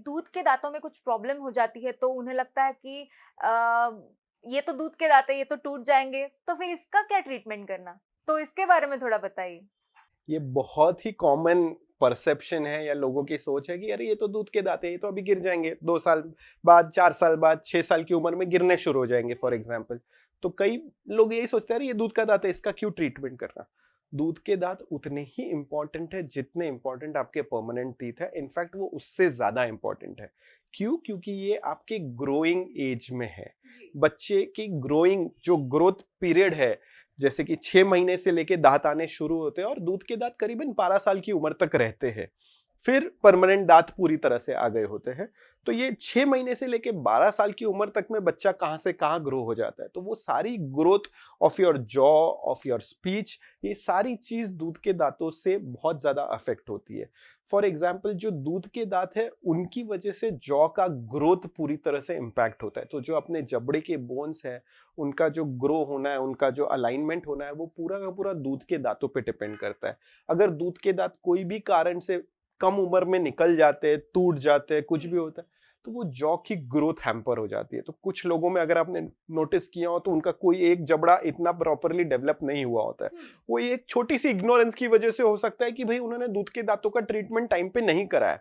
दूध के दांतों में कुछ प्रॉब्लम हो जाती है तो उन्हें लगता है कि अ, ये तो दूध के दांत है, ये तो टूट जाएँगे, तो फिर इसका क्या ट्रीटमेंट करना? तो इसके बारे में थोड़ा बताइए। ये बहुत ही कॉमन परसेप्शन है या लोगों की सोच है कि अरे ये तो दूध के दांत है, ये तो अभी गिर जाएंगे, 2 साल बाद, 4 साल बाद, 6 साल की उम्र में गिरने शुरू हो जाएंगे फॉर एग्जाम्पल। तो कई लोग यही सोचते हैं अरे ये दूध का दांत है, इसका क्यों ट्रीटमेंट करना। दूध के दांत उतने ही इंपॉर्टेंट है जितने इंपॉर्टेंट आपके परमानेंट टीथ है, इनफैक्ट वो उससे ज्यादा इंपॉर्टेंट है। क्यों? क्योंकि ये आपके ग्रोइंग एज में है। जी। बच्चे की ग्रोइंग जो ग्रोथ पीरियड है, जैसे कि 6 महीने से लेके दांत आने शुरू होते हैं और दूध के दांत करीबन 12 साल की उम्र तक रहते हैं, फिर परमानेंट दांत पूरी तरह से आ गए होते हैं। तो ये 6 महीने से लेके 12 साल की उम्र तक में बच्चा कहाँ से कहाँ ग्रो हो जाता है, तो वो सारी growth of your jaw, of your speech, ये सारी चीज दूध के दांतों से बहुत ज्यादा अफेक्ट होती है। फॉर एग्जाम्पल जो दूध के दांत है उनकी वजह से जॉ का ग्रोथ पूरी तरह से इम्पैक्ट होता है। तो जो अपने जबड़े के बोन्स है, उनका जो ग्रो होना है, उनका जो अलाइनमेंट होना है, वो पूरा का पूरा दूध के दांतों पे डिपेंड करता है। अगर दूध के दांत कोई भी कारण से कम उम्र में निकल जाते हैं, टूट जाते हैं, कुछ भी होता है, तो वो जॉ की ग्रोथ हैम्पर हो जाती है। तो कुछ लोगों में अगर आपने नोटिस किया हो तो उनका कोई एक जबड़ा इतना प्रॉपरली डेवलप नहीं हुआ होता है। वो एक छोटी सी इग्नोरेंस की वजह से हो सकता है कि भाई उन्होंने दूध के दांतों का ट्रीटमेंट टाइम पे नहीं कराया।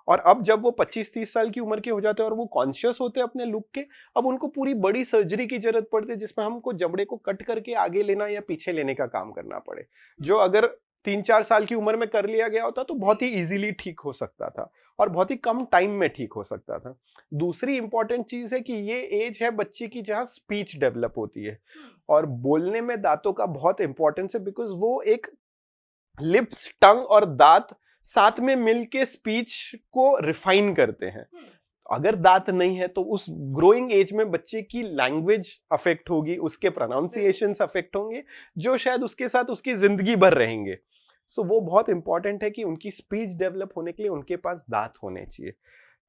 और अब जब वो 25-30 साल की उम्र के हो जाते हैं और वो कॉन्शियस होते हैं अपने लुक के, अब उनको पूरी बड़ी सर्जरी की जरूरत पड़ती है जिसमें हमको जबड़े को कट करके आगे लेना या पीछे लेने का काम करना पड़े। जो अगर 3-4 साल की उम्र में कर लिया गया होता तो बहुत ही इजीली ठीक हो सकता था और बहुत ही कम टाइम में ठीक हो सकता था। दूसरी इंपॉर्टेंट चीज है कि ये एज है बच्चे की जहां स्पीच डेवलप होती है और बोलने में दांतों का बहुत इंपॉर्टेंस है, बिकॉज वो एक लिप्स, टंग और दांत साथ में मिलके स्पीच को रिफाइन करते हैं। अगर दांत नहीं है तो उस ग्रोइंग एज में बच्चे की लैंग्वेज अफेक्ट होगी, उसके प्रोनाउंसिएशन अफेक्ट होंगे, जो शायद उसके साथ उसकी जिंदगी भर रहेंगे। सो वो बहुत इंपॉर्टेंट है कि उनकी स्पीच डेवलप होने के लिए उनके पास दांत होने चाहिए।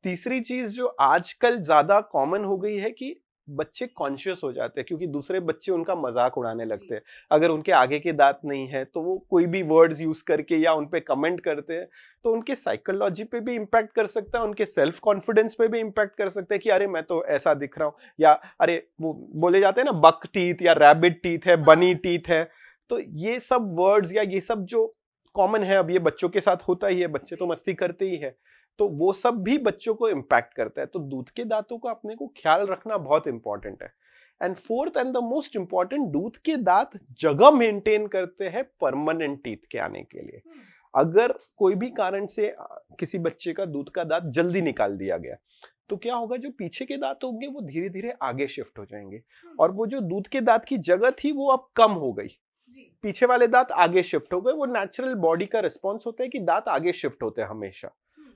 तीसरी चीज जो आजकल ज्यादा कॉमन हो गई है कि बच्चे कॉन्शियस हो जाते हैं क्योंकि दूसरे बच्चे उनका मजाक उड़ाने लगते हैं। अगर उनके आगे के दांत नहीं है तो वो कोई भी वर्ड्स यूज करके या उन पे कमेंट करते हैं, तो उनके साइकोलॉजी पे भी इम्पैक्ट कर सकता है, उनके सेल्फ कॉन्फिडेंस पे भी इम्पैक्ट कर सकता है कि अरे मैं तो ऐसा दिख रहा हूँ, या अरे वो बोले जाते हैं ना बक टीथ या रैबिट टीथ है, बनी टीथ है। तो ये सब वर्ड्स या ये सब जो कॉमन है, अब ये बच्चों के साथ होता ही है, बच्चे तो मस्ती करते ही है, तो वो सब भी बच्चों को इम्पैक्ट करता है। तो दूध के दांतों का अपने को ख्याल रखना बहुत इंपॉर्टेंट है। And fourth and the most important, दूध के दांत जगह मेंटेन करते हैं परमानेंट टीथ के आने के लिए। अगर कोई भी कारण से किसी बच्चे का दूध का दांत जल्दी निकाल दिया गया, तो क्या होगा, जो पीछे के दांत होंगे वो धीरे धीरे आगे शिफ्ट हो जाएंगे और वो जो दूध के दांत की जगह थी वो अब कम हो गई। पीछे वाले दांत आगे शिफ्ट हो गए। वो नेचुरल बॉडी का रिस्पॉन्स होता है कि दांत आगे शिफ्ट होते हैं हमेशा।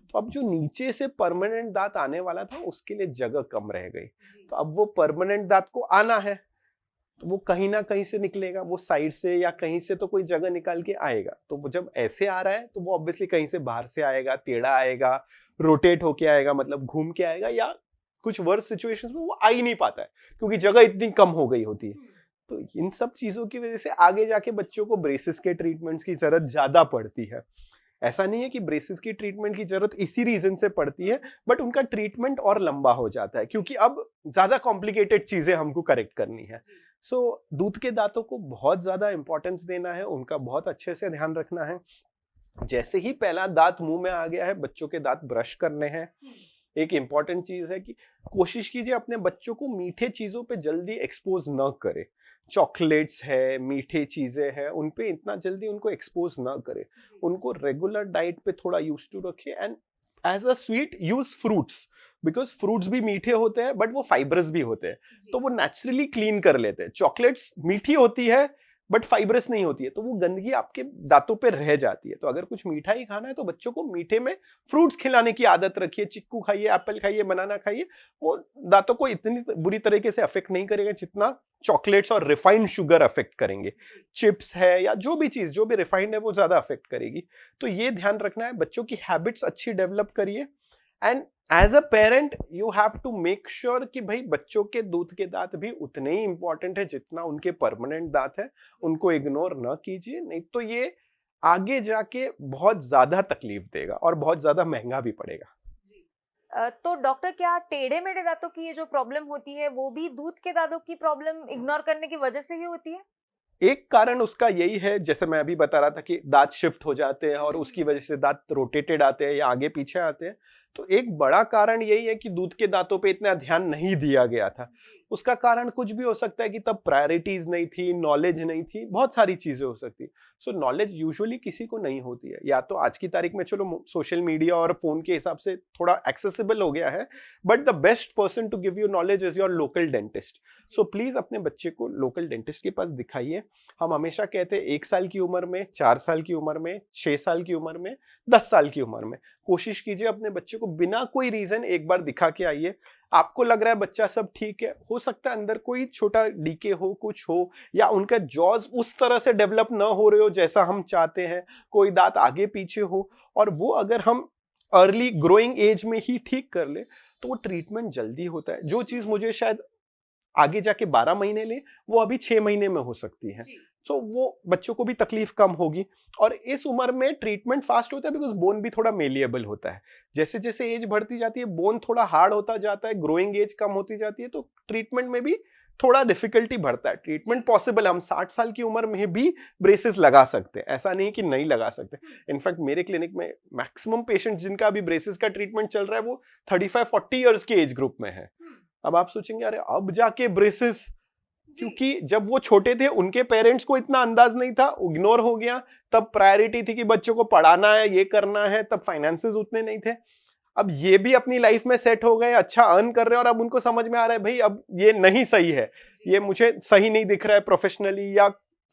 तो अब जो नीचे से परमानेंट दांत आने वाला था उसके लिए जगह कम रह गई। तो अब वो परमानेंट दांत को आना है तो वो कहीं ना कहीं से निकलेगा, वो साइड से या कहीं से तो कोई जगह निकाल के आएगा। तो वो जब ऐसे आ रहा है तो वो ऑब्वियसली कहीं से बाहर से आएगा, टेढ़ा आएगा, रोटेट होके आएगा, मतलब घूम के आएगा, या कुछ वर्स सिचुएशंस में वो आ ही नहीं पाता है क्योंकि जगह इतनी कम हो गई होती है। तो इन सब चीजों की वजह से आगे जाके बच्चों को ब्रेसेस के ट्रीटमेंट्स की जरूरत ज्यादा पड़ती है। ऐसा नहीं है कि ब्रेसेस की ट्रीटमेंट की जरूरत इसी रीजन से पड़ती है, बट उनका ट्रीटमेंट और लंबा हो जाता है क्योंकि अब ज्यादा कॉम्प्लिकेटेड चीजें हमको करेक्ट करनी है। सो दूध के दांतों को बहुत ज्यादा इंपॉर्टेंस देना है, उनका बहुत अच्छे से ध्यान रखना है। जैसे ही पहला दांत मुंह में आ गया है, बच्चों के दांत ब्रश करने हैं। एक इंपॉर्टेंट चीज है कि कोशिश कीजिए अपने बच्चों को मीठे चीजों पे जल्दी एक्सपोज न करे। चॉकलेट्स है, मीठे चीजें हैं, उन पे इतना जल्दी उनको एक्सपोज ना करे। उनको रेगुलर डाइट पे थोड़ा यूज टू रखिए। And as a sweet use fruits, because fruits भी मीठे होते हैं बट वो फाइबरस भी होते हैं, तो वो नेचुरली क्लीन कर लेते हैं। चॉकलेट्स मीठी होती है बट फाइबरस नहीं होती है, तो वो गंदगी आपके दांतों पे रह जाती है। तो अगर कुछ मीठा ही खाना है तो बच्चों को मीठे में फ्रूट्स खिलाने की आदत रखिए। चिक्कू खाइए, एप्पल खाइए, बनाना खाइए। वो दांतों को इतनी बुरी तरीके से अफेक्ट नहीं करेगा जितना चॉकलेट्स और रिफाइंड शुगर अफेक्ट करेंगे। चिप्स है या जो भी चीज जो भी रिफाइंड है वो ज्यादा अफेक्ट करेगी। तो ये ध्यान रखना है, बच्चों की हैबिट्स अच्छी डेवलप करिए। And as a parent you have to make sure कि भाई बच्चों के दूध के दांत भी उतने ही इंपॉर्टेंट है जितना उनके परमानेंट दांत है। उनको इग्नोर न कीजिए, नहीं तो ये आगे जाके बहुत ज्यादा तकलीफ देगा और बहुत ज्यादा महंगा भी पड़ेगा। तो डॉक्टर क्या टेढ़े मेढ़े दांतों की ये जो प्रॉब्लम होती है वो भी दूध के दांतों की प्रॉब्लम इग्नोर करने की वजह से ही होती है? एक कारण उसका यही है, जैसे मैं अभी बता रहा था कि दांत शिफ्ट हो जाते हैं और उसकी वजह से दांत रोटेटेड आते हैं या आगे पीछे आते हैं। तो एक बड़ा कारण यही है कि दूध के दांतों पे इतना ध्यान नहीं दिया गया था। उसका कारण कुछ भी हो सकता है कि तब प्रायोरिटीज नहीं थी, नॉलेज नहीं थी, बहुत सारी चीजें हो सकती। सो नॉलेज यूजुअली किसी को नहीं होती है, या तो आज की तारीख में चलो सोशल मीडिया और फोन के हिसाब से थोड़ा एक्सेसिबल हो गया है, but the best person to give you knowledge is your local dentist. So please अपने बच्चे को लोकल डेंटिस्ट के पास दिखाइए। हम हमेशा कहते हैं 1 साल की उम्र में, 4 साल की उम्र में, 6 साल की उम्र में, 10 साल की उम्र में कोशिश कीजिए अपने बच्चे को बिना कोई रीजन एक बार दिखा के आइए। आपको लग रहा है बच्चा सब ठीक है, हो सकता है अंदर कोई छोटा डीके हो, कुछ हो, या उनका जॉज उस तरह से डेवलप ना हो रहे हो जैसा हम चाहते हैं, कोई दांत आगे पीछे हो, और वो अगर हम अर्ली ग्रोइंग एज में ही ठीक कर ले तो वो ट्रीटमेंट जल्दी होता है। जो चीज मुझे शायद आगे जाके 12 महीने ले, वो अभी 6 महीने में हो सकती है। सो वो बच्चों को भी तकलीफ कम होगी, और इस उम्र में ट्रीटमेंट फास्ट होता है बिकॉज बोन भी थोड़ा मेलिएबल होता है। जैसे जैसे एज बढ़ती जाती है बोन थोड़ा हार्ड होता जाता है, ग्रोइंग एज कम होती जाती है, तो ट्रीटमेंट में भी थोड़ा डिफिकल्टी बढ़ता है। ट्रीटमेंट पॉसिबल है, हम 60 साल की उम्र में भी ब्रेसेस लगा सकते हैं, ऐसा नहीं कि नहीं लगा सकते। इनफैक्ट मेरे क्लिनिक में मैक्सिमम पेशेंट्स जिनका अभी ब्रेसेस का ट्रीटमेंट चल रहा है वो 35-40 ईयर्स के एज ग्रुप में है। अब आप सोचेंगे अरे अब जाके ब्रेसेस, क्योंकि जब वो छोटे थे उनके पेरेंट्स को इतना अंदाज नहीं था, इग्नोर हो गया। तब प्रायोरिटी थी कि बच्चों को पढ़ाना है, ये करना है, तब फाइनेंसेस उतने नहीं थे। अब ये भी अपनी लाइफ में सेट हो गए, अच्छा अर्न कर रहे हैं, और अब उनको समझ में आ रहा है भाई अब ये नहीं सही है, ये मुझे सही नहीं दिख रहा है प्रोफेशनली या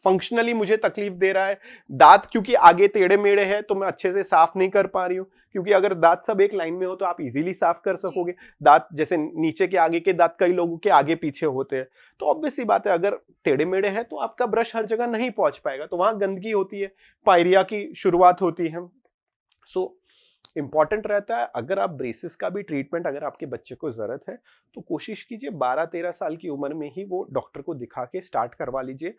फंक्शनली मुझे तकलीफ दे रहा है। दांत क्योंकि आगे टेढ़े मेढ़े हैं तो मैं अच्छे से साफ नहीं कर पा रही हूँ, क्योंकि अगर दांत सब एक लाइन में हो तो आप इजीली साफ कर सकोगे। दांत जैसे नीचे के आगे के दांत कई लोगों के आगे पीछे होते हैं, तो ऑब्वियस सी बात है अगर टेढ़े मेढ़े हैं तो आपका ब्रश हर जगह नहीं पहुंच पाएगा, तो वहां गंदगी होती है, पायरिया की शुरुआत होती है। सो इंपॉर्टेंट रहता है, अगर आप ब्रेसेस का भी ट्रीटमेंट अगर आपके बच्चे को जरूरत है तो कोशिश कीजिए 12-13 साल की उम्र में ही वो डॉक्टर को दिखा के स्टार्ट करवा लीजिए।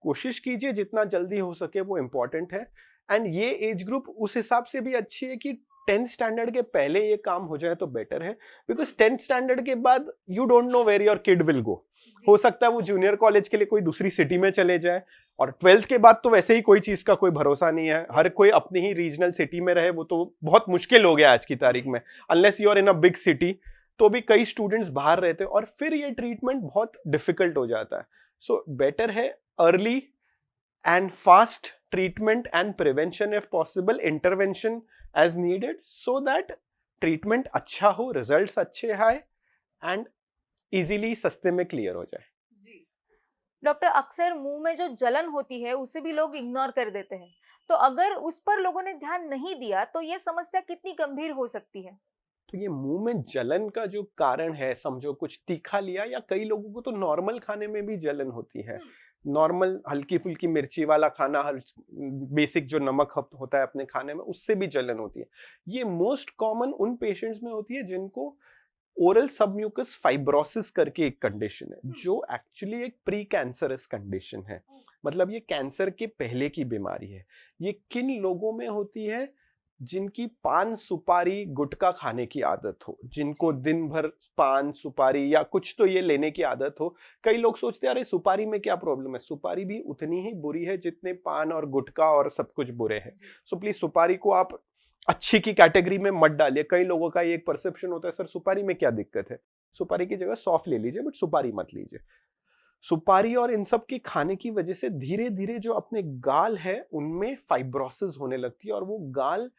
कोशिश कीजिए जितना जल्दी हो सके, वो इंपॉर्टेंट है। एंड ये एज ग्रुप उस हिसाब से भी अच्छी है कि 10th स्टैंडर्ड के पहले ये काम हो जाए तो बेटर है, बिकॉज 10th स्टैंडर्ड के बाद you don't know where your kid will go. हो सकता है वो जूनियर कॉलेज के लिए कोई दूसरी सिटी में चले जाए, और 12th के बाद तो वैसे ही कोई चीज का कोई भरोसा नहीं है, हर कोई अपनी ही रीजनल सिटी में रहे, वो तो बहुत मुश्किल हो गया आज की तारीख में, unless you are in a big city. तो भी कई स्टूडेंट्स बाहर रहते हैं और फिर ये ट्रीटमेंट बहुत डिफिकल्ट हो जाता है। सो बेटर है early and fast treatment and prevention if possible, intervention as needed, so that treatment अच्छा हो, results अच्छे आए and easily सस्ते में clear हो जाए। जी डॉक्टर, अक्सर मुंह में जो जलन होती है उसे भी लोग इग्नोर कर देते हैं, तो अगर उस पर लोगों ने ध्यान नहीं दिया तो ये समस्या कितनी गंभीर हो सकती है? तो ये मुंह में जलन का जो कारण है, समझो कुछ तीखा लिया, या कई लोगों को तो नॉर्मल खाने में भी जलन होती है। नॉर्मल हल्की फुल्की मिर्ची वाला खाना, बेसिक जो नमक होता है अपने खाने में, उससे भी जलन होती है। ये मोस्ट कॉमन उन पेशेंट्स में होती है जिनको ओरल सबम्यूकस फाइब्रोसिस करके एक कंडीशन है, जो एक्चुअली एक प्री कैंसरस कंडीशन है। मतलब ये कैंसर के पहले की बीमारी है। ये किन लोगों में होती है? जिनकी पान सुपारी गुटखा खाने की आदत हो, जिनको दिन भर पान सुपारी या कुछ तो ये लेने की आदत हो। कई लोग सोचते हैं अरे सुपारी में क्या प्रॉब्लम है, सुपारी भी उतनी ही बुरी है जितने पान और गुटखा और सब कुछ बुरे हैं। सो प्लीज सुपारी को आप अच्छी की कैटेगरी में मत डालिए। कई लोगों का ये एक परसेप्शन होता है सर सुपारी में क्या दिक्कत है, सुपारी की जगह सौंफ ले लीजिए, बट सुपारी मत लीजिए। सुपारी और इन सब की खाने की वजह से धीरे धीरे जो अपने गाल है उनमें फाइब्रोसिस होने लगती है, और वो गाल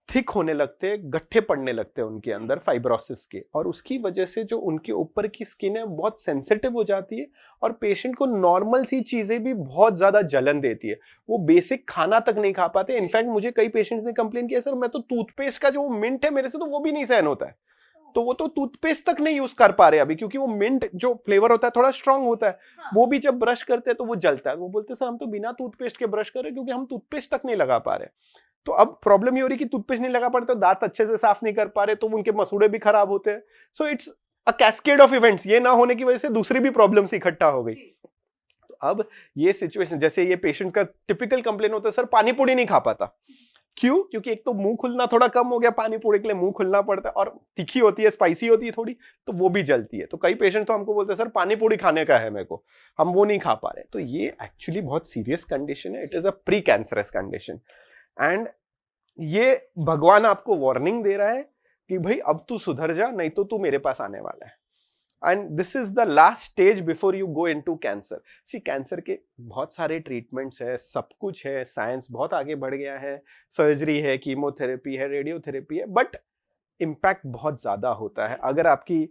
थिक होने लगते हैं, गट्ठे पड़ने लगते हैं उनके अंदर फाइब्रोसिस के, और उसकी वजह से जो उनके ऊपर की स्किन है बहुत सेंसिटिव हो जाती है, और पेशेंट को नॉर्मल सी चीजें भी बहुत ज्यादा जलन देती है। वो बेसिक खाना तक नहीं खा पाते। इनफैक्ट मुझे कई पेशेंट्स ने कंप्लेन किया सर मैं तो टूथपेस्ट का जो मिंट है मेरे से तो वो भी नहीं सहन होता है, तो वो तो टूथपेस्ट तक नहीं यूज कर पा रहे अभी, क्योंकि वो मिंट जो फ्लेवर होता है थोड़ा स्ट्रांग होता है। वो भी जब ब्रश करते हैं तो वो जलता है। वो बोलते हैं सर हम तो बिना टूथपेस्ट के ब्रश कर रहे क्योंकि हम टूथपेस्ट तक नहीं लगा पा रहे। तो अब प्रॉब्लम ये हो रही कि टूथपेस्ट नहीं लगा पा रहे तो दांत अच्छे से साफ नहीं कर पा रहे, तो उनके मसूड़े भी खराब होते हैं। So it's a cascade of events. ये ना होने की वजह से दूसरी भी प्रॉब्लम्स इकट्ठा हो गई। तो अब ये सिचुएशन, जैसे ये पेशेंट का टिपिकल कंप्लेन होता है सर पानी पूरी नहीं खा पाता, क्यों? क्योंकि एक तो मुंह खुलना थोड़ा कम हो गया, पानी पूरी के लिए मुंह खुलना पड़ता है, और तीखी होती है, स्पाइसी होती है थोड़ी, तो वो भी जलती है। तो कई पेशेंट तो हमको बोलते हैं सर पानी पूरी खाने का है मेरे को, हम वो नहीं खा पा रहे। तो ये एक्चुअली बहुत सीरियस कंडीशन है, it is a pre cancerous condition. And ये भगवान आपको वार्निंग दे रहा है कि भाई अब तू सुधर जा, नहीं तो तू मेरे पास आने वाला है। And this is the last stage before you go into cancer. See, cancer के बहुत सारे ट्रीटमेंट्स है, सब कुछ है, साइंस बहुत आगे बढ़ गया है, सर्जरी है, कीमोथेरेपी है, रेडियोथेरेपी है, बट इम्पैक्ट बहुत ज्यादा होता है। अगर आपकी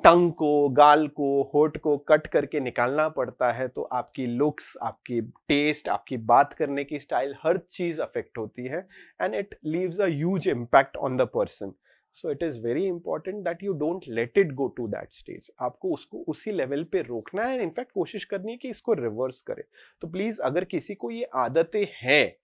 टंग को, गाल को, होठ को कट करके निकालना पड़ता है तो आपकी लुक्स, आपकी टेस्ट, आपकी बात करने की स्टाइल, हर चीज अफेक्ट होती है, and it leaves a huge impact on the person. So it is very important that you don't let it go to that stage. आपको उसको उसी लेवल पे रोकना है, इनफैक्ट कोशिश करनी है कि इसको रिवर्स करे। तो प्लीज, अगर किसी को ये आदतें हैं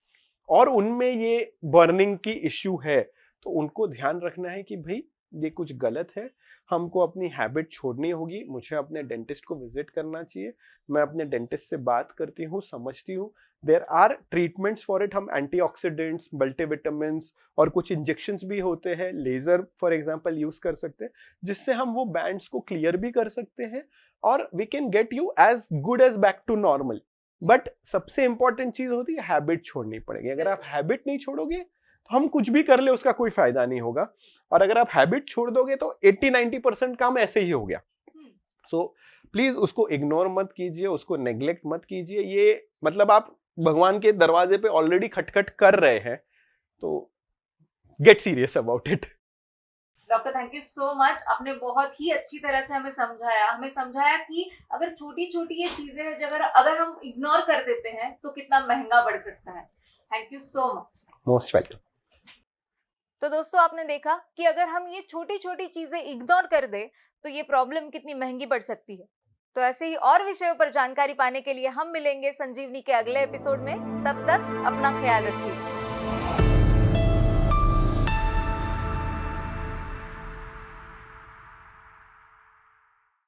और उनमें ये बर्निंग की इश्यू है, तो उनको ध्यान रखना है कि भाई ये कुछ गलत है, हमको अपनी हैबिट छोड़नी होगी, मुझे अपने डेंटिस्ट को विजिट करना चाहिए। मैं अपने डेंटिस्ट से बात करती हूँ, समझती हूँ, there are treatments for it. हम एंटीऑक्सीडेंट्स, मल्टीविटामिन्स और कुछ इंजेक्शंस भी होते हैं, लेजर फॉर एग्जांपल यूज कर सकते हैं, जिससे हम वो बैंड्स को क्लियर भी कर सकते हैं और we can get you as good as back to normal. But सबसे इंपॉर्टेंट चीज होती है हैबिट छोड़नी पड़ेगी। अगर आप हैबिट नहीं छोड़ोगे तो हम कुछ भी कर ले उसका कोई फायदा नहीं होगा, और अगर आप हैबिट छोड़ दोगे तो 80-90% काम ऐसे ही हो गया। सो प्लीज उसको इग्नोर मत कीजिए, उसको नेग्लेक्ट मत कीजिए। ये मतलब आप भगवान के दरवाजे पे ऑलरेडी खटखट कर रहे हैं, तो get serious about it. Doctor thank you so much, आपने बहुत ही अच्छी तरह से हमें समझाया कि अगर छोटी छोटी ये चीजें हैं, अगर हम इग्नोर कर देते हैं तो कितना महंगा पड़ सकता है। Thank you so much. Most welcome. तो दोस्तों, आपने देखा कि अगर हम ये छोटी छोटी चीजें इग्नोर कर दे तो ये प्रॉब्लम कितनी महंगी पड़ सकती है। तो ऐसे ही और विषयों पर जानकारी पाने के लिए हम मिलेंगे संजीवनी के अगले एपिसोड में। तब तक अपना ख्याल रखिए।